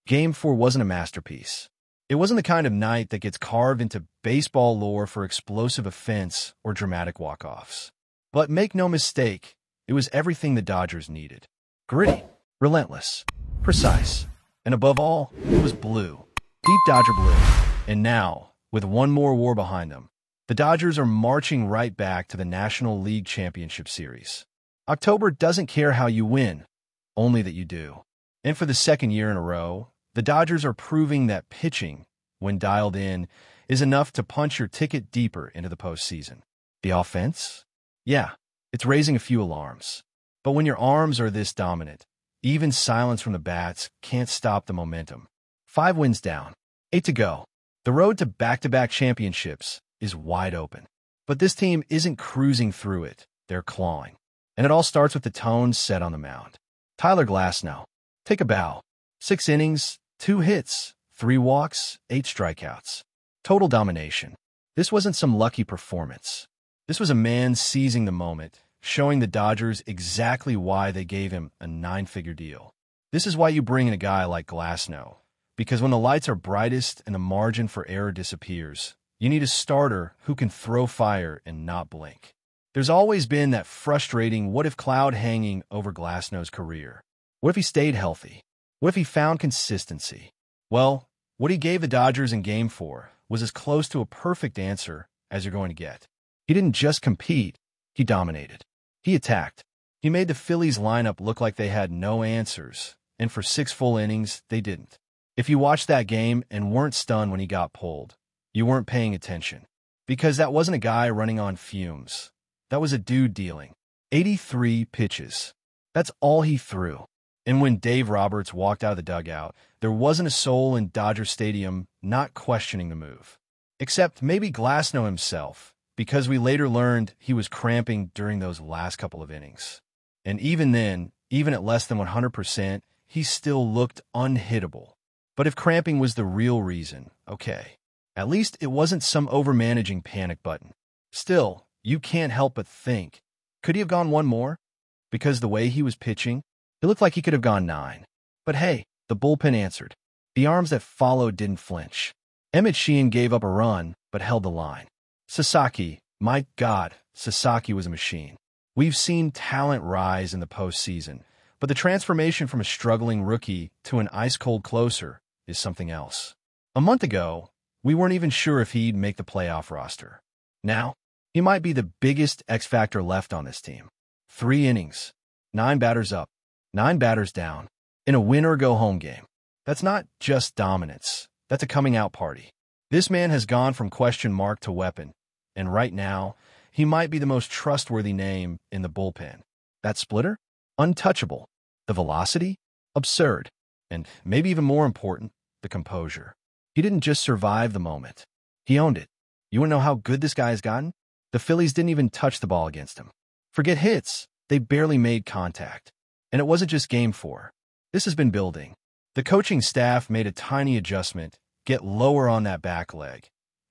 Game 4 wasn't a masterpiece. It wasn't the kind of night that gets carved into baseball lore for explosive offense or dramatic walk-offs. But make no mistake, it was everything the Dodgers needed. Gritty, relentless, precise, and above all, it was blue. Deep Dodger blue. And now, with one more war behind them, the Dodgers are marching right back to the National League Championship Series. October doesn't care how you win, only that you do. And for the second year in a row, the Dodgers are proving that pitching, when dialed in, is enough to punch your ticket deeper into the postseason. The offense? Yeah, it's raising a few alarms. But when your arms are this dominant, even silence from the bats can't stop the momentum. 5 wins down, 8 to go. The road to back-to-back championships is wide open. But this team isn't cruising through it, they're clawing. And it all starts with the tone set on the mound. Tyler Glasnow, take a bow. 6 innings, 2 hits, 3 walks, 8 strikeouts. Total domination. This wasn't some lucky performance. This was a man seizing the moment, showing the Dodgers exactly why they gave him a 9-figure deal. This is why you bring in a guy like Glasnow, because when the lights are brightest and the margin for error disappears, you need a starter who can throw fire and not blink. There's always been that frustrating what-if cloud hanging over Glasnow's career. What if he stayed healthy? What if he found consistency? Well, what he gave the Dodgers in Game 4 was as close to a perfect answer as you're going to get. He didn't just compete, he dominated. He attacked. He made the Phillies lineup look like they had no answers, and for 6 full innings, they didn't. If you watched that game and weren't stunned when he got pulled, you weren't paying attention. Because that wasn't a guy running on fumes. That was a dude dealing 83 pitches. That's all he threw. And when Dave Roberts walked out of the dugout, there wasn't a soul in Dodger Stadium not questioning the move. Except maybe Glasnow himself, because we later learned he was cramping during those last couple of innings. And even then, even at less than 100%, he still looked unhittable. But if cramping was the real reason, okay. At least it wasn't some overmanaging panic button. Still, you can't help but think, could he have gone one more? Because the way he was pitching, it looked like he could have gone 9. But hey, the bullpen answered. The arms that followed didn't flinch. Emmett Sheehan gave up a run, but held the line. Sasaki, my God, Sasaki was a machine. We've seen talent rise in the postseason, but the transformation from a struggling rookie to an ice-cold closer is something else. A month ago, we weren't even sure if he'd make the playoff roster. Now, he might be the biggest X-factor left on this team. 3 innings, 9 batters up, 9 batters down, in a win-or-go-home game. That's not just dominance. That's a coming-out party. This man has gone from question mark to weapon, and right now, he might be the most trustworthy name in the bullpen. That splitter? Untouchable. The velocity? Absurd. And maybe even more important, the composure. He didn't just survive the moment. He owned it. You want to know how good this guy has gotten? The Phillies didn't even touch the ball against him. Forget hits. They barely made contact. And it wasn't just Game 4. This has been building. The coaching staff made a tiny adjustment, get lower on that back leg,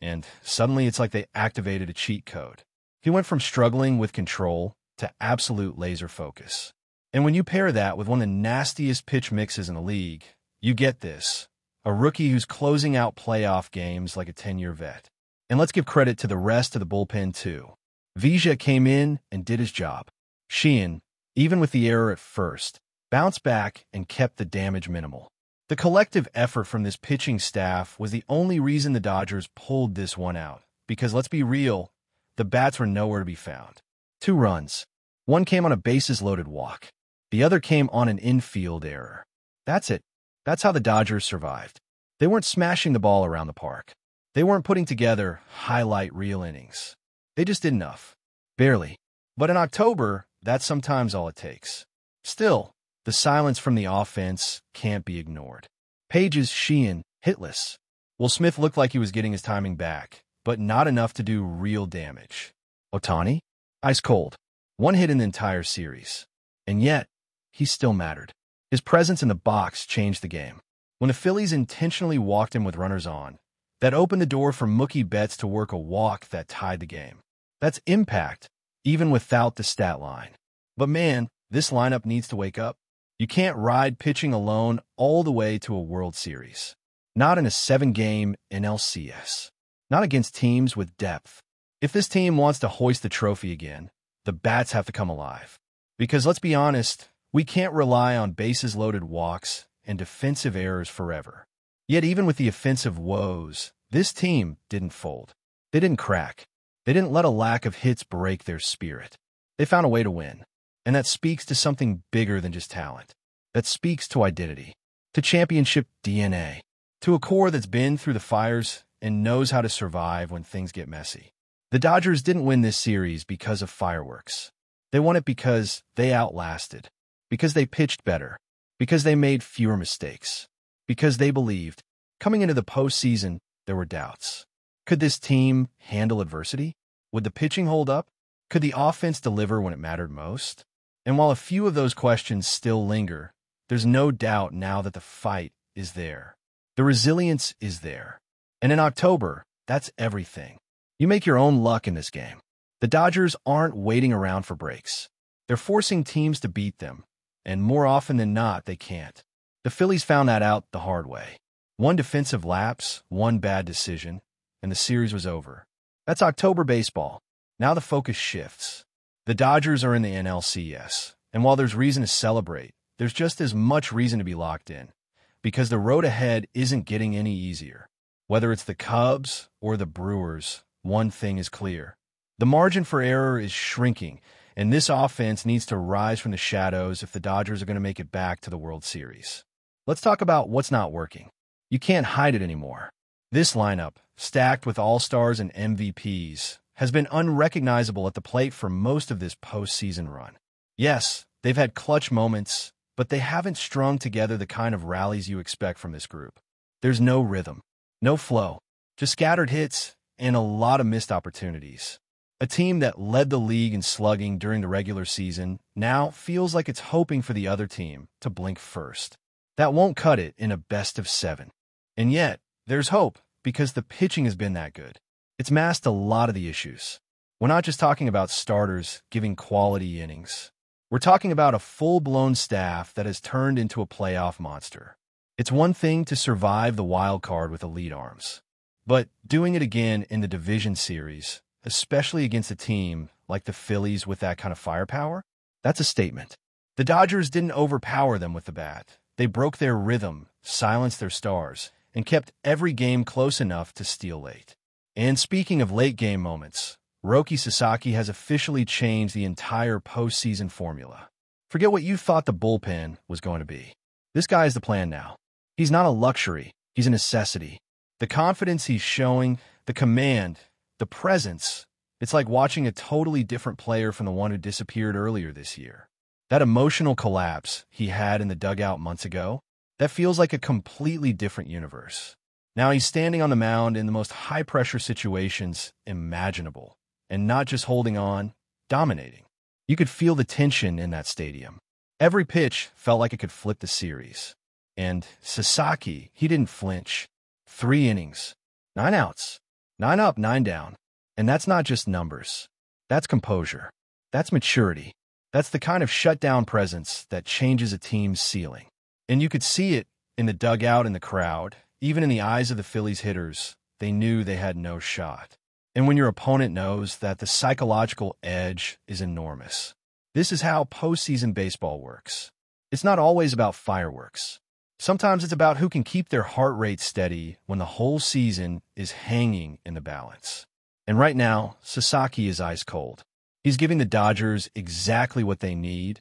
and suddenly it's like they activated a cheat code. He went from struggling with control to absolute laser focus. And when you pair that with one of the nastiest pitch mixes in the league, you get this. A rookie who's closing out playoff games like a 10-year vet. And let's give credit to the rest of the bullpen, too. Vija came in and did his job. Sheehan, even with the error at first, bounced back and kept the damage minimal. The collective effort from this pitching staff was the only reason the Dodgers pulled this one out. Because let's be real, the bats were nowhere to be found. 2 runs. One came on a bases-loaded walk. The other came on an infield error. That's it. That's how the Dodgers survived. They weren't smashing the ball around the park. They weren't putting together highlight reel innings. They just did enough. Barely. But in October, that's sometimes all it takes. Still, the silence from the offense can't be ignored. Page's Sheehan, hitless. Will Smith looked like he was getting his timing back, but not enough to do real damage. Ohtani? Ice cold. 1 hit in the entire series. And yet, he still mattered. His presence in the box changed the game. When the Phillies intentionally walked him with runners on, that opened the door for Mookie Betts to work a walk that tied the game. That's impact, even without the stat line. But man, this lineup needs to wake up. You can't ride pitching alone all the way to a World Series. Not in a 7-game NLCS. Not against teams with depth. If this team wants to hoist the trophy again, the bats have to come alive. Because let's be honest, we can't rely on bases-loaded walks and defensive errors forever. Yet even with the offensive woes, this team didn't fold. They didn't crack. They didn't let a lack of hits break their spirit. They found a way to win. And that speaks to something bigger than just talent. That speaks to identity, to championship DNA, to a core that's been through the fires and knows how to survive when things get messy. The Dodgers didn't win this series because of fireworks. They won it because they outlasted, because they pitched better, because they made fewer mistakes, because they believed. Coming into the postseason, there were doubts. Could this team handle adversity? Would the pitching hold up? Could the offense deliver when it mattered most? And while a few of those questions still linger, there's no doubt now that the fight is there. The resilience is there. And in October, that's everything. You make your own luck in this game. The Dodgers aren't waiting around for breaks. They're forcing teams to beat them, and more often than not, they can't. The Phillies found that out the hard way. One defensive lapse, one bad decision, and the series was over. That's October baseball. Now the focus shifts. The Dodgers are in the NLCS, and while there's reason to celebrate, there's just as much reason to be locked in, because the road ahead isn't getting any easier. Whether it's the Cubs or the Brewers, one thing is clear. The margin for error is shrinking, and this offense needs to rise from the shadows if the Dodgers are going to make it back to the World Series. Let's talk about what's not working. You can't hide it anymore. This lineup, stacked with all-stars and MVPs, has been unrecognizable at the plate for most of this postseason run. Yes, they've had clutch moments, but they haven't strung together the kind of rallies you expect from this group. There's no rhythm, no flow, just scattered hits and a lot of missed opportunities. A team that led the league in slugging during the regular season now feels like it's hoping for the other team to blink first. That won't cut it in a best-of-7. And yet, there's hope because the pitching has been that good. It's masked a lot of the issues. We're not just talking about starters giving quality innings. We're talking about a full-blown staff that has turned into a playoff monster. It's one thing to survive the wild card with elite arms, but doing it again in the division series, especially against a team like the Phillies with that kind of firepower, that's a statement. The Dodgers didn't overpower them with the bat. They broke their rhythm, silenced their stars, and kept every game close enough to steal late. And speaking of late-game moments, Roki Sasaki has officially changed the entire postseason formula. Forget what you thought the bullpen was going to be. This guy is the plan now. He's not a luxury. He's a necessity. The confidence he's showing, the command, the presence, it's like watching a totally different player from the one who disappeared earlier this year. That emotional collapse he had in the dugout months ago, that feels like a completely different universe. Now he's standing on the mound in the most high-pressure situations imaginable, and not just holding on, dominating. You could feel the tension in that stadium. Every pitch felt like it could flip the series. And Sasaki, he didn't flinch. 3 innings, 9 outs, 9 up, 9 down. And that's not just numbers. That's composure. That's maturity. That's the kind of shutdown presence that changes a team's ceiling. And you could see it in the dugout and the crowd. Even in the eyes of the Phillies hitters, they knew they had no shot. And when your opponent knows that, the psychological edge is enormous. This is how postseason baseball works. It's not always about fireworks. Sometimes it's about who can keep their heart rate steady when the whole season is hanging in the balance. And right now, Sasaki is ice cold. He's giving the Dodgers exactly what they need,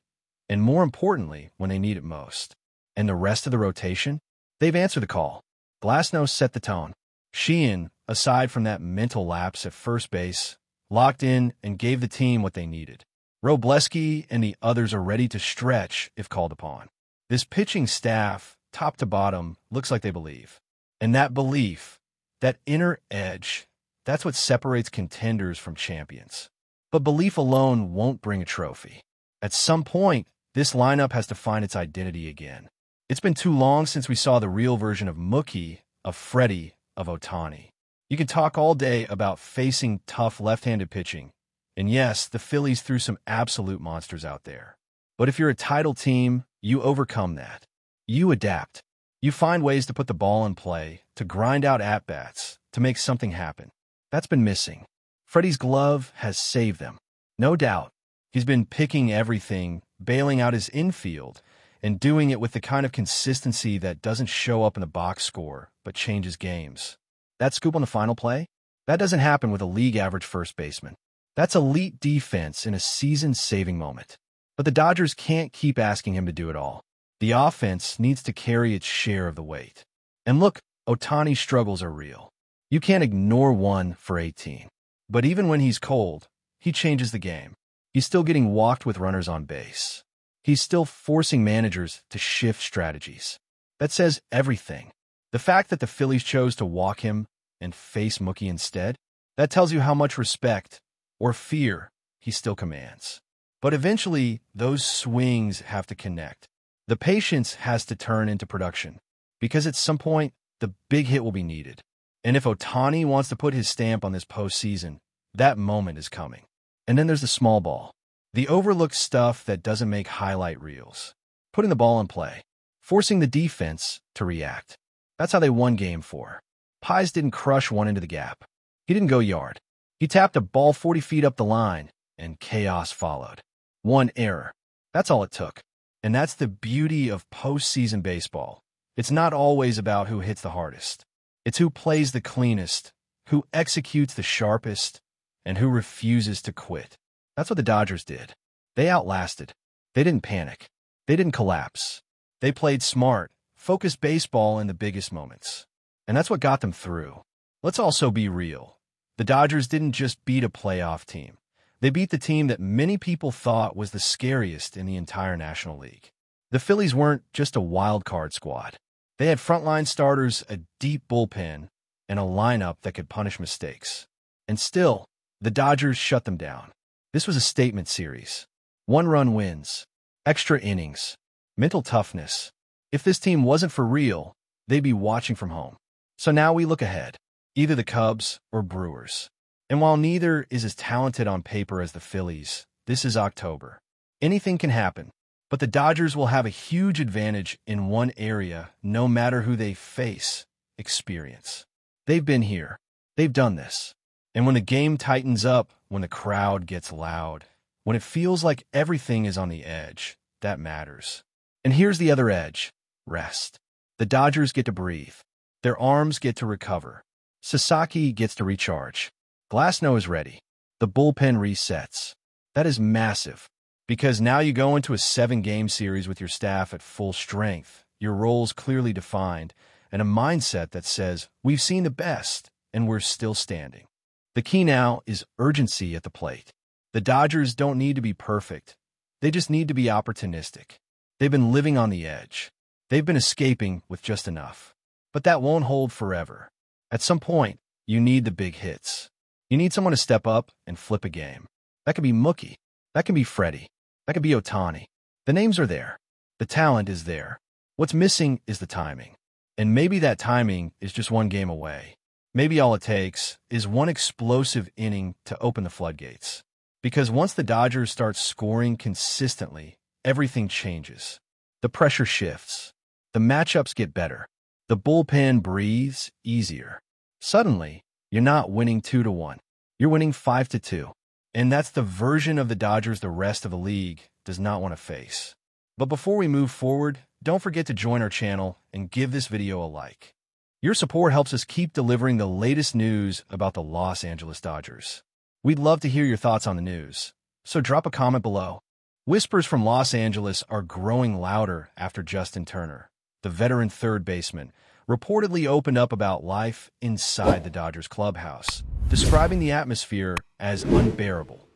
and more importantly, when they need it most. And the rest of the rotation? They've answered the call. Glasnow set the tone. Sheehan, aside from that mental lapse at first base, locked in and gave the team what they needed. Robleski and the others are ready to stretch if called upon. This pitching staff, top to bottom, looks like they believe. And that belief, that inner edge, that's what separates contenders from champions. But belief alone won't bring a trophy. At some point, this lineup has to find its identity again. It's been too long since we saw the real version of Mookie, of Freddie, of Ohtani. You can talk all day about facing tough left-handed pitching. And yes, the Phillies threw some absolute monsters out there. But if you're a title team, you overcome that. You adapt. You find ways to put the ball in play, to grind out at-bats, to make something happen. That's been missing. Freddie's glove has saved them. No doubt. He's been picking everything, bailing out his infield, and doing it with the kind of consistency that doesn't show up in the box score, but changes games. That scoop on the final play? That doesn't happen with a league-average first baseman. That's elite defense in a season-saving moment. But the Dodgers can't keep asking him to do it all. The offense needs to carry its share of the weight. And look, Ohtani's struggles are real. You can't ignore 1 for 18. But even when he's cold, he changes the game. He's still getting walked with runners on base. He's still forcing managers to shift strategies. That says everything. The fact that the Phillies chose to walk him and face Mookie instead, that tells you how much respect or fear he still commands. But eventually, those swings have to connect. The patience has to turn into production, because at some point, the big hit will be needed. And if Ohtani wants to put his stamp on this postseason, that moment is coming. And then there's the small ball, the overlooked stuff that doesn't make highlight reels. Putting the ball in play, forcing the defense to react. That's how they won Game 4. Pies didn't crush one into the gap. He didn't go yard. He tapped a ball 40 feet up the line, and chaos followed. One error. That's all it took. And that's the beauty of postseason baseball. It's not always about who hits the hardest. It's who plays the cleanest, who executes the sharpest, and who refuses to quit. That's what the Dodgers did. They outlasted. They didn't panic. They didn't collapse. They played smart, focused baseball in the biggest moments. And that's what got them through. Let's also be real. The Dodgers didn't just beat a playoff team. They beat the team that many people thought was the scariest in the entire National League. The Phillies weren't just a wild card squad. They had frontline starters, a deep bullpen, and a lineup that could punish mistakes. And still, the Dodgers shut them down. This was a statement series. 1-run wins, extra innings, mental toughness. If this team wasn't for real, they'd be watching from home. So now we look ahead, either the Cubs or Brewers. And while neither is as talented on paper as the Phillies, this is October. Anything can happen, but the Dodgers will have a huge advantage in one area no matter who they face: experience. They've been here. They've done this. And when the game tightens up, when the crowd gets loud, when it feels like everything is on the edge, that matters. And here's the other edge: rest. The Dodgers get to breathe. Their arms get to recover. Sasaki gets to recharge. Glasnow is ready. The bullpen resets. That is massive, because now you go into a 7-game series with your staff at full strength, your roles clearly defined, and a mindset that says, we've seen the best, and we're still standing. The key now is urgency at the plate. The Dodgers don't need to be perfect. They just need to be opportunistic. They've been living on the edge. They've been escaping with just enough. But that won't hold forever. At some point, you need the big hits. You need someone to step up and flip a game. That could be Mookie. That can be Freddie. That could be Ohtani. The names are there. The talent is there. What's missing is the timing. And maybe that timing is just one game away. Maybe all it takes is one explosive inning to open the floodgates. Because once the Dodgers start scoring consistently, everything changes. The pressure shifts. The matchups get better. The bullpen breathes easier. Suddenly, you're not winning 2-1. You're winning 5-2. And that's the version of the Dodgers the rest of the league does not want to face. But before we move forward, don't forget to join our channel and give this video a like. Your support helps us keep delivering the latest news about the Los Angeles Dodgers. We'd love to hear your thoughts on the news, so drop a comment below. Whispers from Los Angeles are growing louder after Justin Turner, the veteran third baseman, reportedly opened up about life inside the Dodgers clubhouse, describing the atmosphere as unbearable.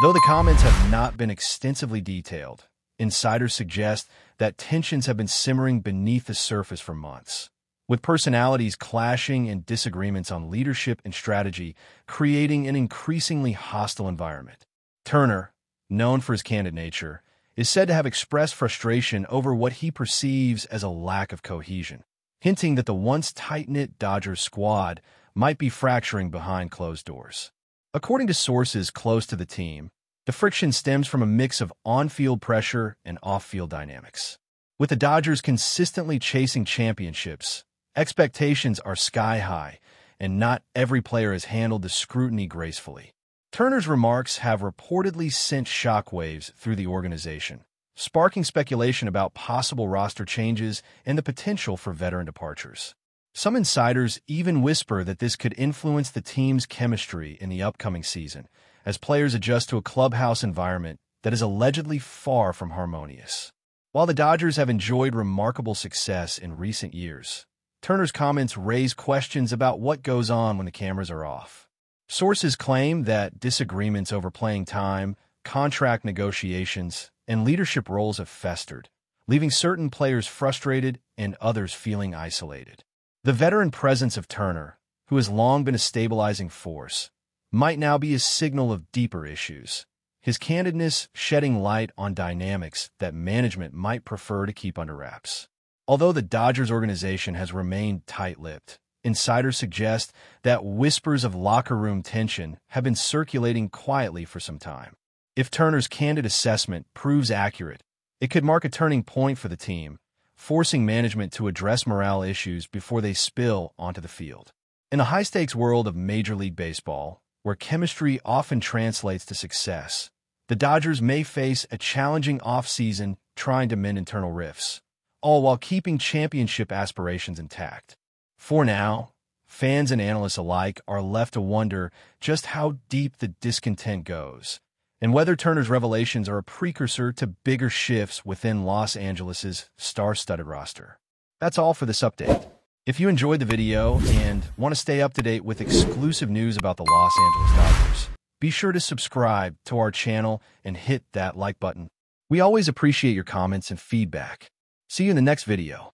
Though the comments have not been extensively detailed, insiders suggest that tensions have been simmering beneath the surface for months, with personalities clashing and disagreements on leadership and strategy creating an increasingly hostile environment. Turner, known for his candid nature, is said to have expressed frustration over what he perceives as a lack of cohesion, hinting that the once tight-knit Dodgers squad might be fracturing behind closed doors. According to sources close to the team, The friction stems from a mix of on-field pressure and off-field dynamics. With the Dodgers consistently chasing championships, expectations are sky-high, and not every player has handled the scrutiny gracefully. Turner's remarks have reportedly sent shockwaves through the organization, sparking speculation about possible roster changes and the potential for veteran departures. Some insiders even whisper that this could influence the team's chemistry in the upcoming season, as players adjust to a clubhouse environment that is allegedly far from harmonious. While the Dodgers have enjoyed remarkable success in recent years, Turner's comments raise questions about what goes on when the cameras are off. Sources claim that disagreements over playing time, contract negotiations, and leadership roles have festered, leaving certain players frustrated and others feeling isolated. The veteran presence of Turner, who has long been a stabilizing force, might now be a signal of deeper issues, his candidness shedding light on dynamics that management might prefer to keep under wraps. Although the Dodgers organization has remained tight-lipped, insiders suggest that whispers of locker room tension have been circulating quietly for some time. If Turner's candid assessment proves accurate, it could mark a turning point for the team, forcing management to address morale issues before they spill onto the field. In the high-stakes world of Major League Baseball, where chemistry often translates to success, the Dodgers may face a challenging offseason trying to mend internal rifts, all while keeping championship aspirations intact. For now, fans and analysts alike are left to wonder just how deep the discontent goes, and whether Turner's revelations are a precursor to bigger shifts within Los Angeles' star-studded roster. That's all for this update. If you enjoyed the video and want to stay up to date with exclusive news about the Los Angeles Dodgers, be sure to subscribe to our channel and hit that like button. We always appreciate your comments and feedback. See you in the next video.